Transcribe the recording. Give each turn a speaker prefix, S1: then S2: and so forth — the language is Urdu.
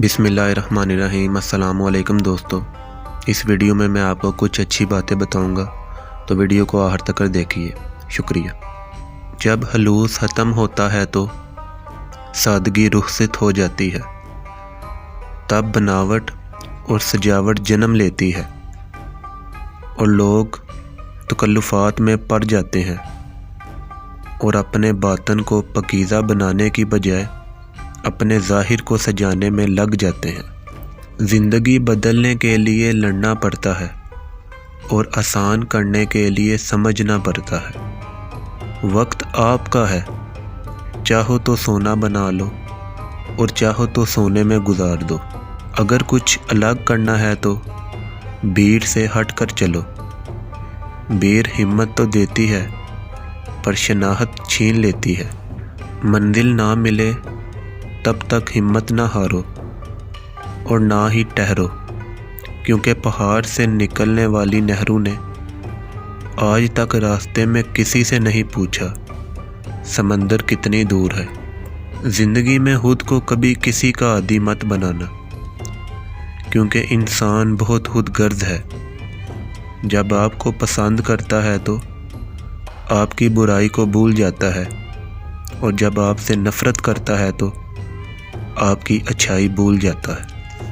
S1: بسم اللہ الرحمن الرحیم۔ السلام علیکم دوستو، اس ویڈیو میں آپ کو کچھ اچھی باتیں بتاؤں گا، تو ویڈیو کو آخر تک دیکھیے۔ شکریہ۔ جب حلوس ختم ہوتا ہے تو سادگی رخصت ہو جاتی ہے، تب بناوٹ اور سجاوٹ جنم لیتی ہے اور لوگ تکلفات میں پڑ جاتے ہیں اور اپنے باطن کو پاکیزہ بنانے کی بجائے اپنے ظاہر کو سجانے میں لگ جاتے ہیں۔ زندگی بدلنے کے لیے لڑنا پڑتا ہے اور آسان کرنے کے لیے سمجھنا پڑتا ہے۔ وقت آپ کا ہے، چاہو تو سونا بنا لو اور چاہو تو سونے میں گزار دو۔ اگر کچھ الگ کرنا ہے تو بھیڑ سے ہٹ کر چلو۔ بھیڑ ہمت تو دیتی ہے پر شناخت چھین لیتی ہے۔ منزل نہ ملے تب تک ہمت نہ ہارو اور نہ ہی ٹھہرو، کیونکہ پہاڑ سے نکلنے والی نہروں نے آج تک راستے میں کسی سے نہیں پوچھا سمندر کتنی دور ہے۔ زندگی میں خود کو کبھی کسی کا عادی مت بنانا، کیونکہ انسان بہت خود غرض ہے۔ جب آپ کو پسند کرتا ہے تو آپ کی برائی کو بھول جاتا ہے، اور جب آپ سے نفرت کرتا ہے تو آپ کی اچھائی بھول جاتا ہے۔